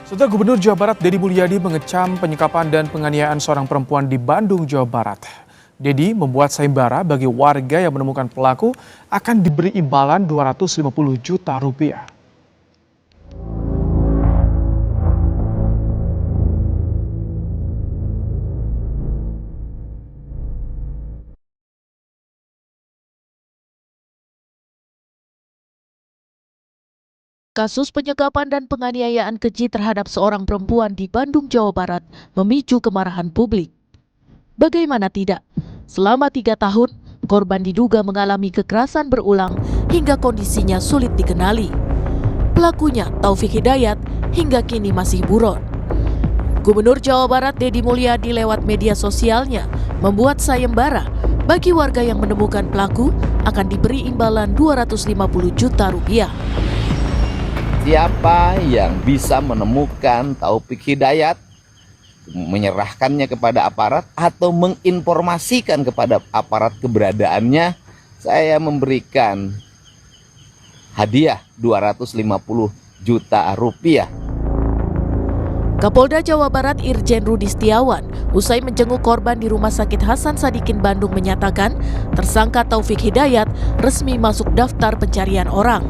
Saudara Gubernur Jawa Barat Deddy Mulyadi mengecam penyekapan dan penganiayaan seorang perempuan di Bandung, Jawa Barat. Deddy membuat sayembara bagi warga yang menemukan pelaku akan diberi imbalan 250 juta rupiah. Kasus penyekapan dan penganiayaan keji terhadap seorang perempuan di Bandung, Jawa Barat memicu kemarahan publik. Bagaimana tidak? Selama 3 tahun, korban diduga mengalami kekerasan berulang hingga kondisinya sulit dikenali. Pelakunya, Taufik Hidayat, hingga kini masih buron. Gubernur Jawa Barat Deddy Mulyadi lewat media sosialnya membuat sayembara bagi warga yang menemukan pelaku akan diberi imbalan 250 juta rupiah. Siapa yang bisa menemukan Taufik Hidayat, menyerahkannya kepada aparat atau menginformasikan kepada aparat keberadaannya, saya memberikan hadiah 250 juta rupiah. Kapolda Jawa Barat Irjen Rudi Setiawan usai menjenguk korban di Rumah Sakit Hasan Sadikin Bandung menyatakan tersangka Taufik Hidayat resmi masuk daftar pencarian orang.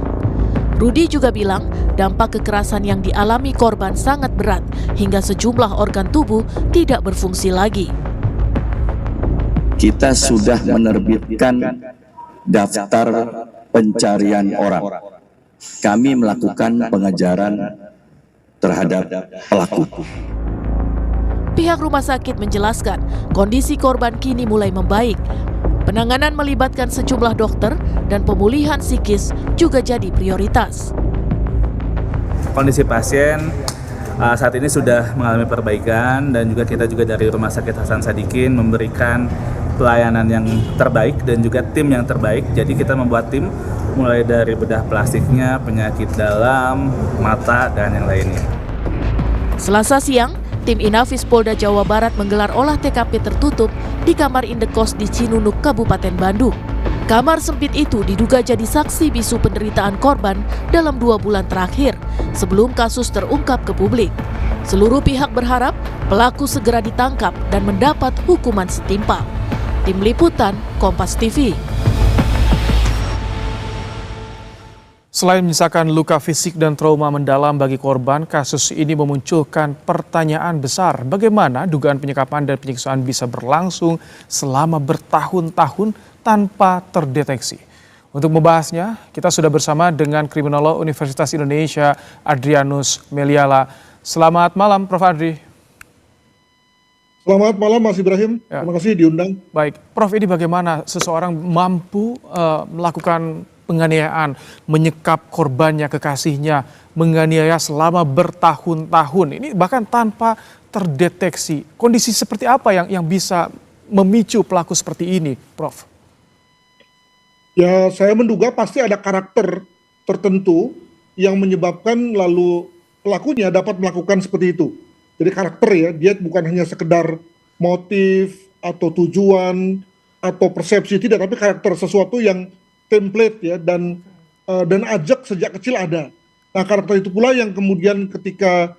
Rudi juga bilang dampak kekerasan yang dialami korban sangat berat hingga sejumlah organ tubuh tidak berfungsi lagi. Kita sudah menerbitkan daftar pencarian orang. Kami melakukan pengejaran terhadap pelaku. Pihak rumah sakit menjelaskan kondisi korban kini mulai membaik. Penanganan melibatkan sejumlah dokter dan pemulihan psikis juga jadi prioritas. Kondisi pasien saat ini sudah mengalami perbaikan dan kita juga dari Rumah Sakit Hasan Sadikin memberikan pelayanan yang terbaik dan juga tim yang terbaik. Jadi kita membuat tim mulai dari bedah plastiknya, penyakit dalam, mata, dan yang lainnya. Selasa siang, tim Inafis Polda Jawa Barat menggelar olah TKP tertutup di kamar indekos di Cinunuk, Kabupaten Bandung. Kamar sempit itu diduga jadi saksi bisu penderitaan korban dalam 2 bulan terakhir sebelum kasus terungkap ke publik. Seluruh pihak berharap pelaku segera ditangkap dan mendapat hukuman setimpal. Tim Liputan, Kompas TV. Selain menyisakan luka fisik dan trauma mendalam bagi korban, kasus ini memunculkan pertanyaan besar. Bagaimana dugaan penyekapan dan penyiksaan bisa berlangsung selama bertahun-tahun tanpa terdeteksi? Untuk membahasnya, kita sudah bersama dengan kriminolog Universitas Indonesia, Adrianus Meliala. Selamat malam, Prof. Adri. Selamat malam, Mas Ibrahim. Ya. Terima kasih diundang. Baik, Prof, ini bagaimana seseorang mampu melakukan penganiayaan, menyekap korbannya, kekasihnya, menganiaya selama bertahun-tahun. Ini bahkan tanpa terdeteksi. Kondisi seperti apa yang bisa memicu pelaku seperti ini, Prof? Ya, saya menduga pasti ada karakter tertentu yang menyebabkan lalu pelakunya dapat melakukan seperti itu. Jadi karakter ya, dia bukan hanya sekedar motif atau tujuan atau persepsi, tidak, tapi karakter sesuatu yang template ya dan ajak sejak kecil ada. Nah, karakter itu pula yang kemudian ketika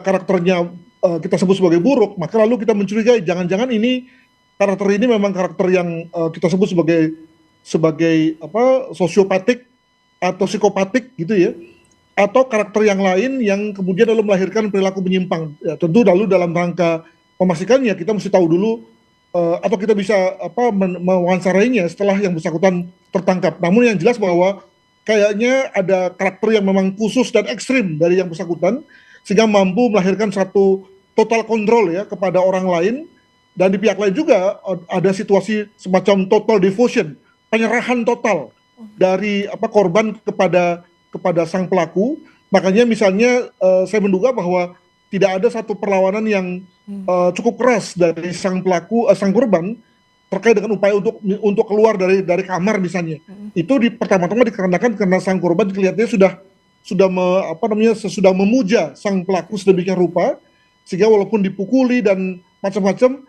karakternya kita sebut sebagai buruk, maka lalu kita mencurigai jangan-jangan ini karakter ini memang karakter yang kita sebut sebagai sosiopatik atau psikopatik gitu ya, atau karakter yang lain yang kemudian lalu melahirkan perilaku menyimpang. Ya, tentu lalu dalam rangka memastikannya kita mesti tahu dulu atau kita bisa mewawancarainya setelah yang bersangkutan tertangkap. Namun yang jelas bahwa kayaknya ada karakter yang memang khusus dan ekstrim dari yang bersangkutan sehingga mampu melahirkan satu total kontrol ya kepada orang lain, dan di pihak lain juga ada situasi semacam total devotion, penyerahan total dari korban kepada sang pelaku. Makanya misalnya saya menduga bahwa tidak ada satu perlawanan yang cukup keras dari sang korban terkait dengan upaya untuk keluar dari kamar misalnya. Itu pertama-tama dikarenakan karena sang korban kelihatannya sudah memuja sang pelaku sedemikian rupa sehingga walaupun dipukuli dan macam-macam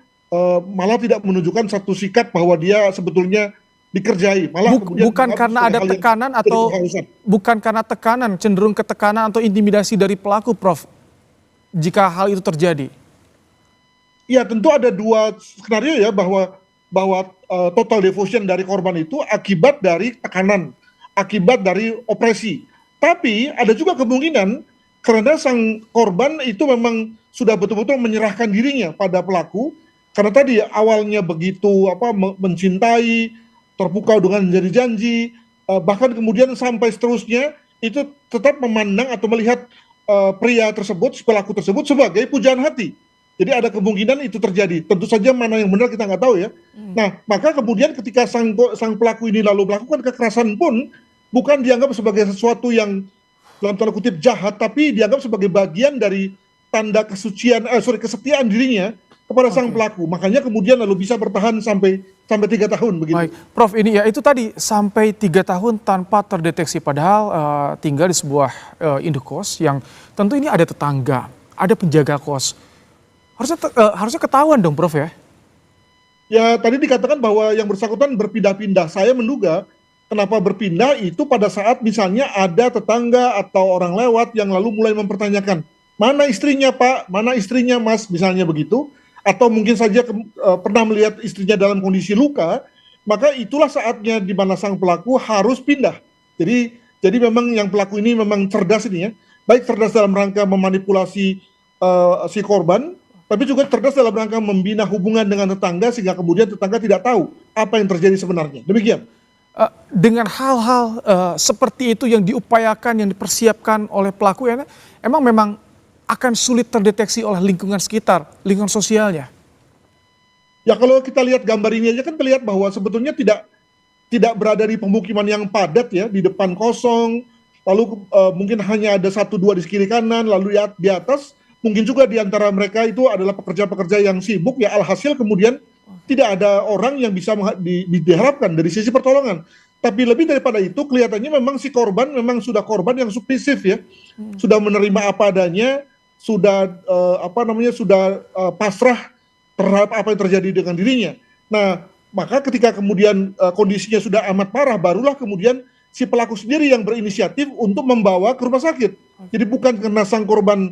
malah tidak menunjukkan satu sikap bahwa dia sebetulnya dikerjai. Malah bukan karena ada tekanan atau bukan karena tekanan, cenderung ke tekanan atau intimidasi dari pelaku, Prof. jika hal itu terjadi? Ya tentu ada dua skenario ya, bahwa total devotion dari korban itu akibat dari tekanan, akibat dari opresi. Tapi ada juga kemungkinan karena sang korban itu memang sudah betul-betul menyerahkan dirinya pada pelaku, karena tadi awalnya begitu mencintai, terpukau dengan janji-janji, bahkan kemudian sampai seterusnya itu tetap memandang atau melihat pria tersebut, pelaku tersebut sebagai pujaan hati. Jadi ada kemungkinan itu terjadi. Tentu saja mana yang benar kita nggak tahu ya. Nah, maka kemudian ketika sang pelaku ini lalu melakukan kekerasan pun bukan dianggap sebagai sesuatu yang dalam tanda kutip jahat, tapi dianggap sebagai bagian dari tanda kesetiaan dirinya kepada sang pelaku. Makanya kemudian lalu bisa bertahan sampai 3 tahun begitu. Baik, Prof, ini ya itu tadi sampai 3 tahun tanpa terdeteksi, padahal tinggal di sebuah indekos yang tentu ini ada tetangga, ada penjaga kos. Harusnya ketahuan dong, Prof ya? Ya tadi dikatakan bahwa yang bersangkutan berpindah-pindah. Saya menduga kenapa berpindah itu pada saat misalnya ada tetangga atau orang lewat yang lalu mulai mempertanyakan, mana istrinya Pak, mana istrinya Mas, misalnya begitu. Atau mungkin saja pernah melihat istrinya dalam kondisi luka, maka itulah saatnya di mana sang pelaku harus pindah. Jadi memang yang pelaku ini memang cerdas ini ya, baik cerdas dalam rangka memanipulasi si korban, tapi juga cerdas dalam rangka membina hubungan dengan tetangga sehingga kemudian tetangga tidak tahu apa yang terjadi sebenarnya. Demikian. Dengan hal-hal seperti itu yang diupayakan, yang dipersiapkan oleh pelaku, ya, memang akan sulit terdeteksi oleh lingkungan sekitar, lingkungan sosialnya. Ya kalau kita lihat gambar ini aja kan terlihat bahwa sebetulnya tidak berada di pemukiman yang padat ya, di depan kosong, lalu mungkin hanya ada 1-2 di kiri kanan, lalu di atas mungkin juga di antara mereka itu adalah pekerja-pekerja yang sibuk ya, alhasil kemudian tidak ada orang yang bisa diharapkan dari sisi pertolongan. Tapi lebih daripada itu kelihatannya memang si korban memang sudah korban yang submisif ya, sudah menerima apa adanya, sudah pasrah terhadap apa yang terjadi dengan dirinya. Nah, maka ketika kemudian kondisinya sudah amat parah, barulah kemudian si pelaku sendiri yang berinisiatif untuk membawa ke rumah sakit. Jadi bukan karena sang korban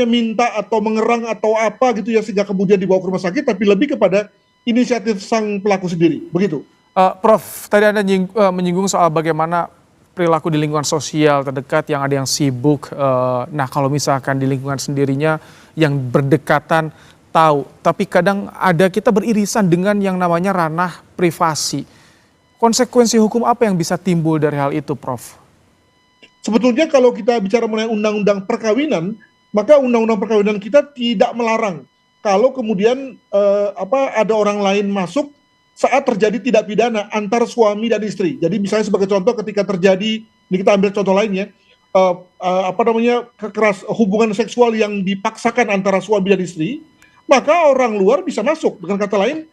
minta atau mengerang atau apa gitu ya sehingga kemudian dibawa ke rumah sakit, tapi lebih kepada inisiatif sang pelaku sendiri. Begitu. Prof, tadi Anda menyinggung soal bagaimana perilaku di lingkungan sosial terdekat yang ada yang sibuk. Nah, kalau misalkan di lingkungan sendirinya yang berdekatan tahu, tapi kadang ada kita beririsan dengan yang namanya ranah privasi. Konsekuensi hukum apa yang bisa timbul dari hal itu, Prof? Sebetulnya kalau kita bicara mengenai undang-undang perkawinan, maka undang-undang perkawinan kita tidak melarang kalau kemudian ada orang lain masuk saat terjadi tindak pidana antar suami dan istri. Jadi misalnya sebagai contoh ketika terjadi, ini kita ambil contoh lainnya, hubungan seksual yang dipaksakan antara suami dan istri, maka orang luar bisa masuk. Dengan kata lain,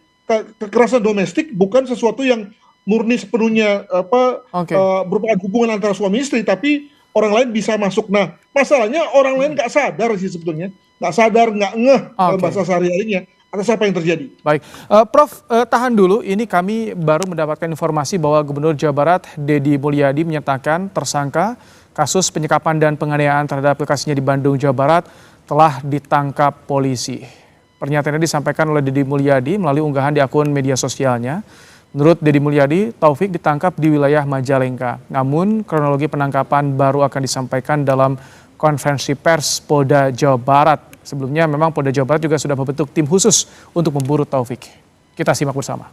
kekerasan domestik bukan sesuatu yang murni sepenuhnya merupakan hubungan antara suami istri, tapi orang lain bisa masuk. Nah, masalahnya orang lain nggak sadar sih sebetulnya, nggak sadar, nggak ngeh bahasa sehari-harinya atas apa yang terjadi. Baik, Prof, tahan dulu. Ini kami baru mendapatkan informasi bahwa Gubernur Jawa Barat Deddy Mulyadi menyatakan tersangka kasus penyekapan dan penganiayaan terhadap kekasihnya di Bandung, Jawa Barat telah ditangkap polisi. Pernyataannya disampaikan oleh Deddy Mulyadi melalui unggahan di akun media sosialnya. Menurut Deddy Mulyadi, Taufik ditangkap di wilayah Majalengka. Namun kronologi penangkapan baru akan disampaikan dalam konferensi pers Polda Jawa Barat. Sebelumnya memang Polda Jawa Barat juga sudah membentuk tim khusus untuk memburu Taufik. Kita simak bersama.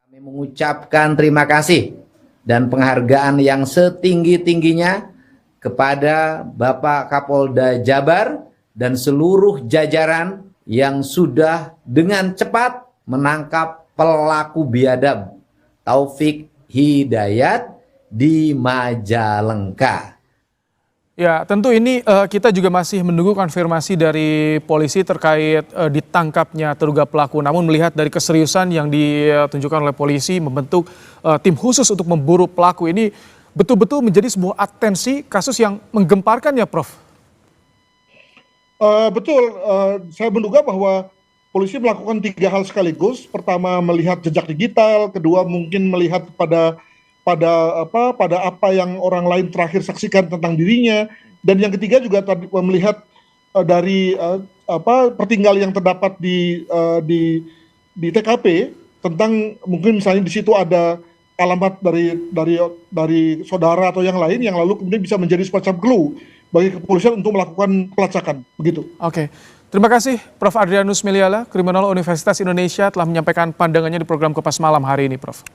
Kami mengucapkan terima kasih dan penghargaan yang setinggi-tingginya kepada Bapak Kapolda Jabar dan seluruh jajaran yang sudah dengan cepat menangkap pelaku biadab Taufik Hidayat di Majalengka. Ya, tentu ini kita juga masih menunggu konfirmasi dari polisi terkait ditangkapnya terduga pelaku. Namun melihat dari keseriusan yang ditunjukkan oleh polisi membentuk tim khusus untuk memburu pelaku ini betul-betul menjadi sebuah atensi kasus yang menggemparkan ya, Prof? Betul, saya menduga bahwa polisi melakukan 3 hal sekaligus. Pertama, melihat jejak digital. Kedua, mungkin melihat pada pada apa yang orang lain terakhir saksikan tentang dirinya. Dan yang ketiga juga tadi melihat dari pertinggal yang terdapat di TKP tentang mungkin misalnya di situ ada alamat dari saudara atau yang lain yang lalu kemudian bisa menjadi semacam clue bagi kepolisian untuk melakukan pelacakan begitu. Oke. Terima kasih Prof. Adrianus Meliala, Kriminolog Universitas Indonesia telah menyampaikan pandangannya di program Kompas Malam hari ini, Prof.